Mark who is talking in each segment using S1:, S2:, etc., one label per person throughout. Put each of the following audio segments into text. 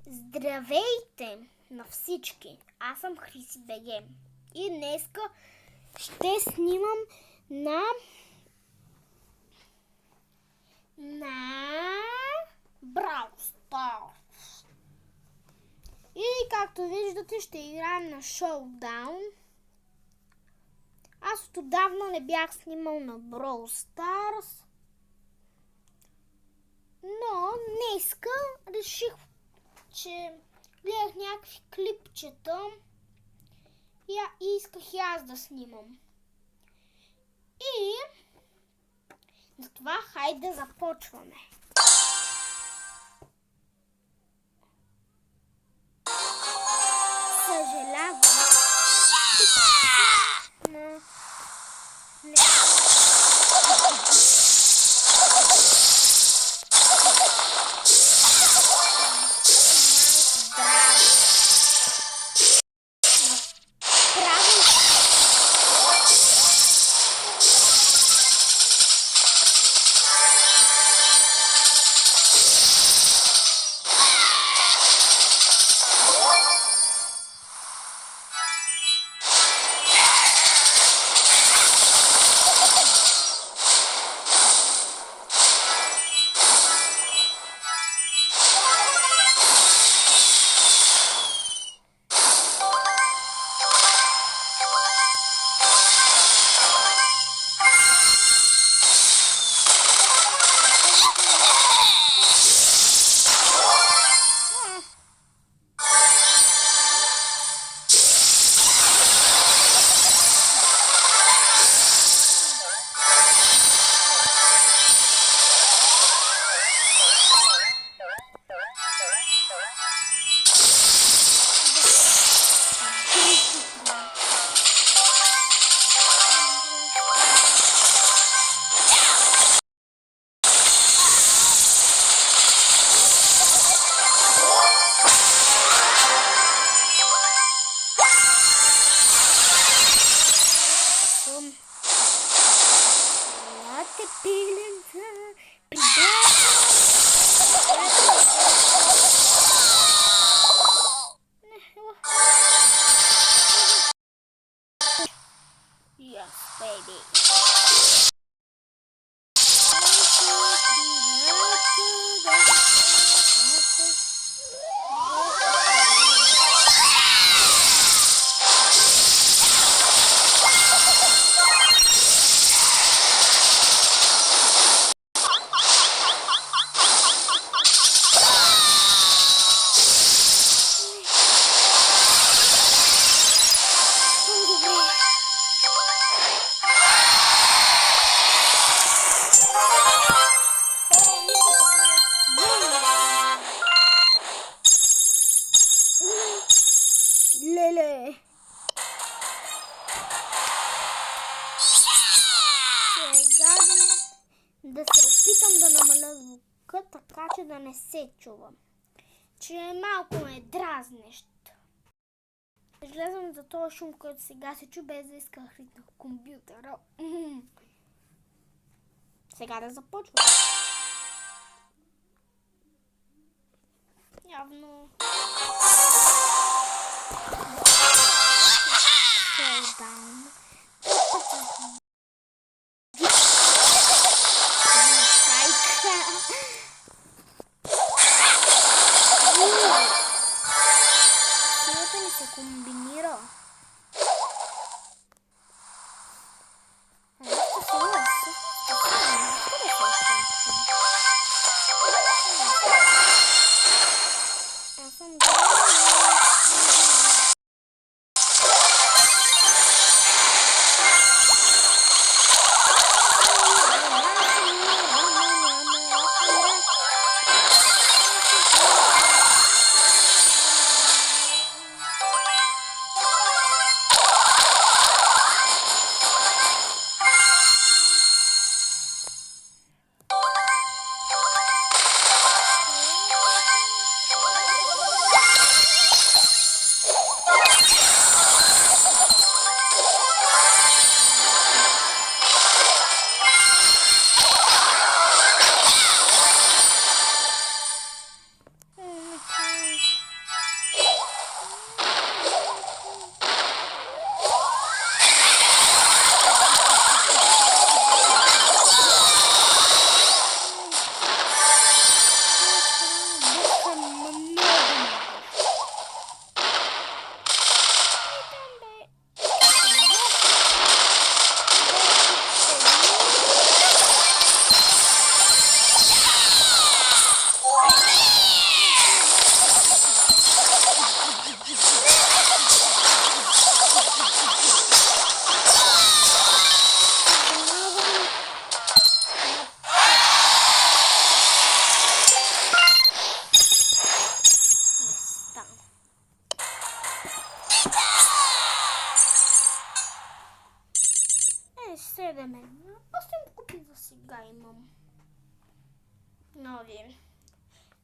S1: Здравейте на всички! Аз съм Хриси БГ и днеска ще снимам на Brawl Stars. И както виждате, ще играем на Showdown. Аз отдавна не бях снимал на Brawl Stars, но днеска реших, че гледах някакви клипчета и исках и аз да снимам. И затова хайде да започваме. Съжалявам. Yes, baby. Леле. Сега да се опитам да намаля звука, така че да не се чува. Че малко е дразнещ. Излезвам за този шум, който сега се чу, без да иска хритна компютъра. Сега да започвам. Явно... Showdown. Силата ни се комбинира. Аз съм гледаме. Просто им купи за сега имам. Нови.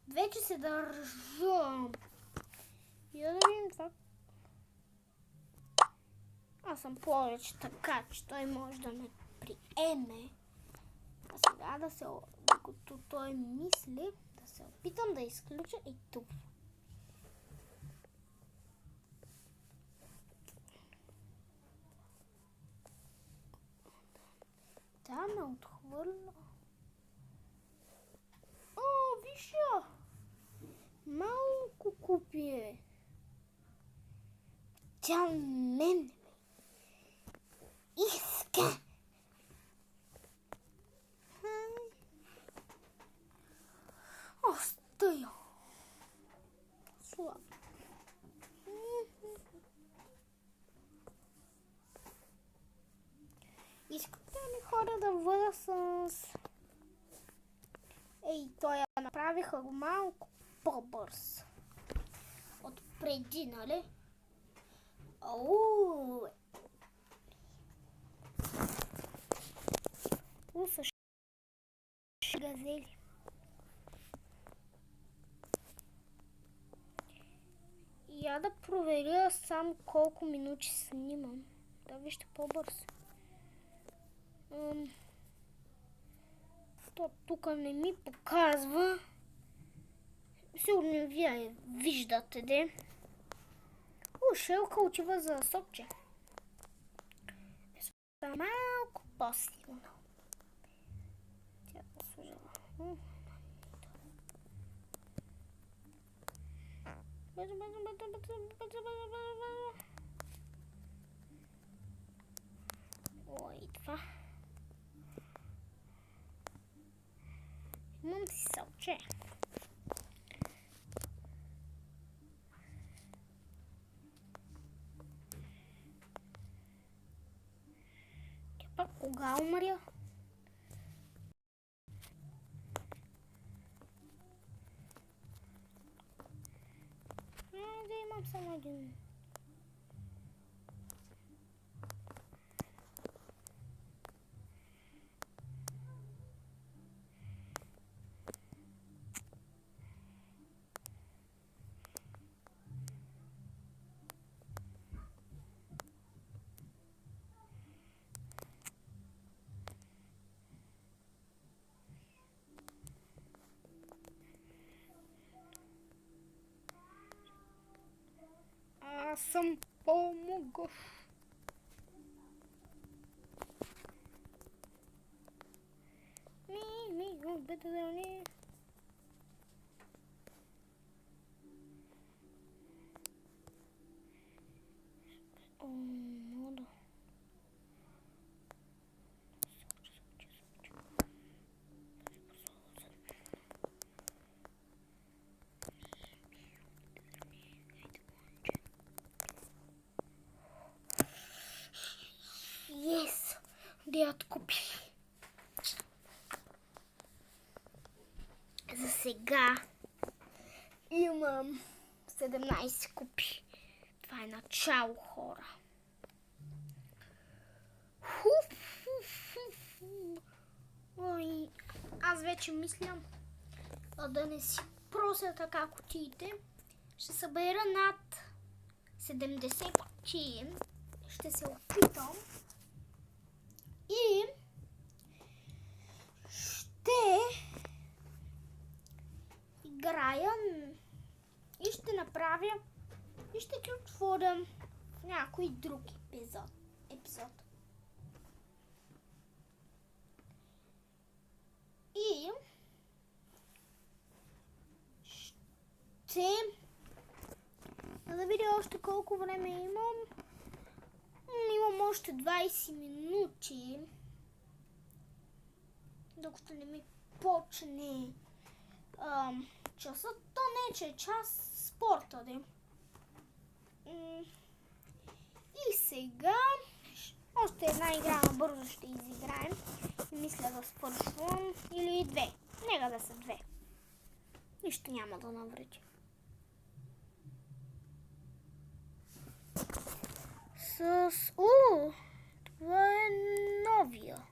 S1: Вече се държа. И да видим това. Аз съм повече така, че той може да ме приеме. А сега да се, докато той мисли, да се опитам да изключа и тук. Да, ме отхвърля. О, виж я! Малко купи. Тя мен иска. Остая. Слабо. Искате ли хора да бъда с... Ей, той я направиха малко по-бърз. От преди, нали? Ооо! Са газели. Я да проверя сам колко минути снимам. Да, вижте по-бързо. То тук не ми показва. Сигурно вие виждате, де. Шелка отива за сокче. Малко по-силно. Тя да служила. Ой, това. Имам си сокче. Кога умря? Да имам само един. Аз съм по-могъщ. Бета да не. Мода. Yes, дядо купи. За сега имам 17 купи. Това е начало, хора. Ой, аз вече мисля да не си прося така кутиите. Ще събера над 70 кутии. Ще се опитам. И ще играя и ще направя и ще ти отворя в някой друг епизод. И ще да видя още колко време имам. Имам още 20 минути. Докато не ми почне часът, то не е, че е час спорта, де. И сега още една игра набързо ще изиграем. И мисля да свършвам. Или две. Нека да са две. Нищо няма да навреди. Това е новия.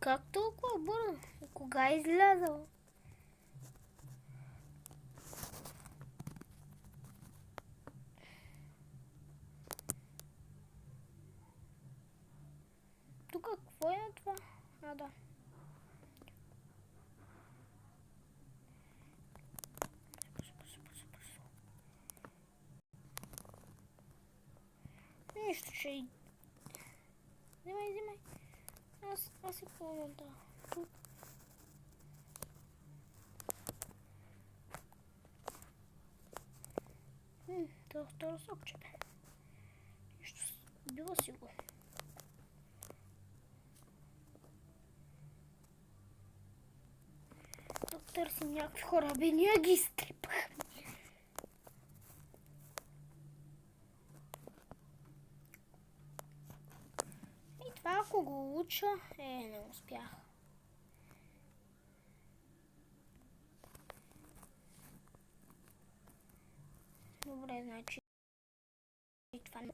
S1: Как толкова бързо? Кога е излязъл? Тук какво е това? А, да. Нищо, че... Взимай. Аз си помня, да. Това второ сокче, бе. Нищо, била си го. Тук търсим някакви хора, бе, ние ги изтрипахме. И това, ако го уча, не успях. Добре, значи това не.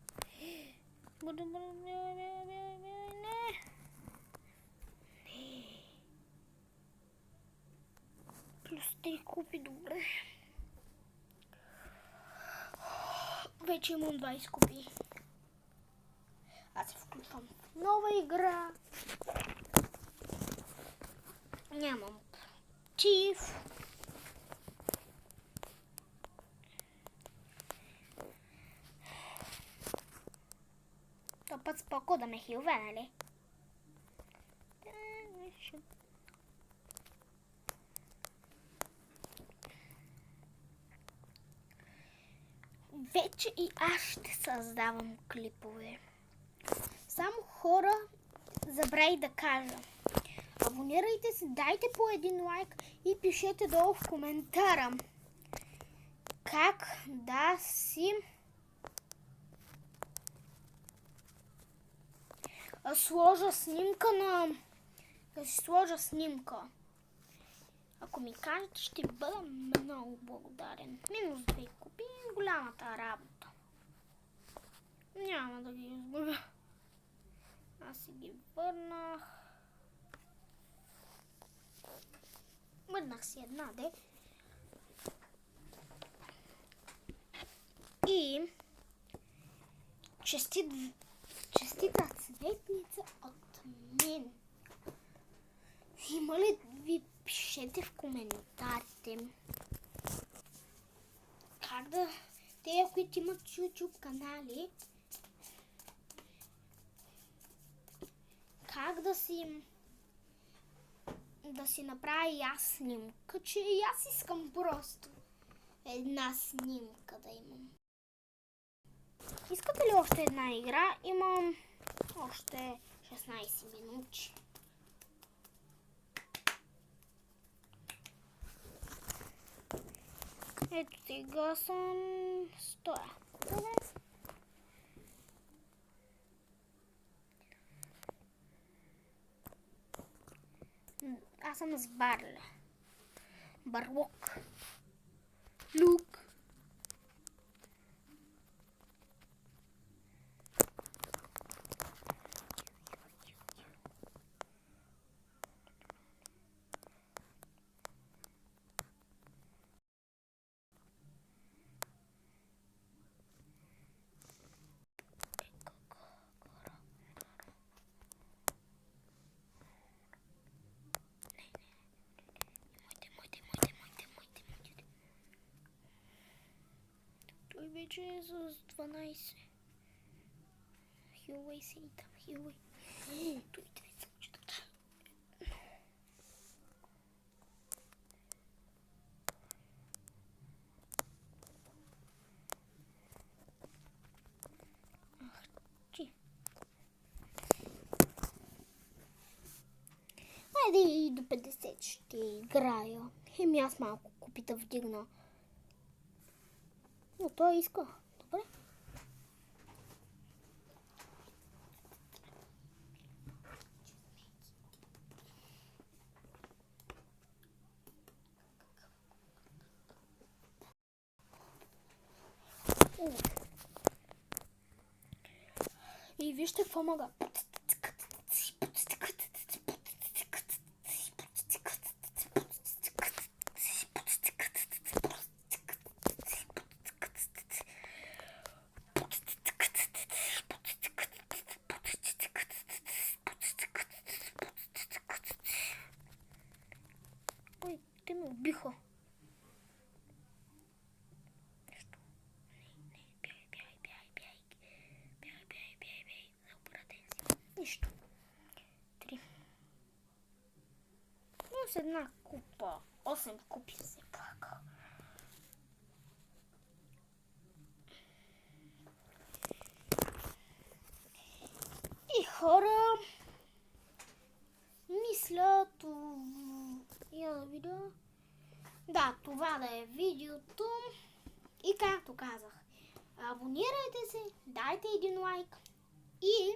S1: Не. Плюс 3 купи, добре. Вече имам 20 купи. Аз се включвам в нова игра. Нямам против. То път споко да ме хилве, нали? Вече и аз ще създавам клипове. Само хора, забравих да кажа. Абонирайте се, дайте по един лайк и пишете долу в коментара как да си сложа снимка на... Да си сложа снимка. Ако ми кажете, ще бъда много благодарен. Минус 2 купи, голямата работа. Няма да ги изгубя. Аз си ги върнах. Върнах си една, де. И честита цветница от мен. Има ли ви пишете в коментарите как да... Те, които имат YouTube канали, как да си направя и аз снимка, че и аз искам просто една снимка да имам. Искате ли още една игра? Имам още 16 минути. Ето сега съм стоя. Добре. Аз съм с Барле. Барлок. Люк. Той вече е с 12. Хилвей си и там, Хилвей. Той две случи така. Ах, ти. Айде и до 50 ще играя. Еми аз малко купита вдигна. Но той иска. Добре. И вижте какво мога. Плюс една купа. 8 купи все пак. И хора, мисля видео. Да, това да е видеото. И както казах, абонирайте се, дайте един лайк и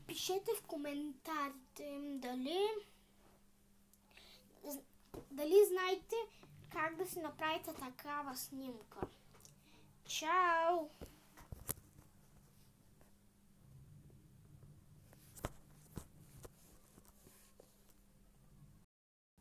S1: пишете в коментарите дали знаете как да си направите такава снимка. Чао!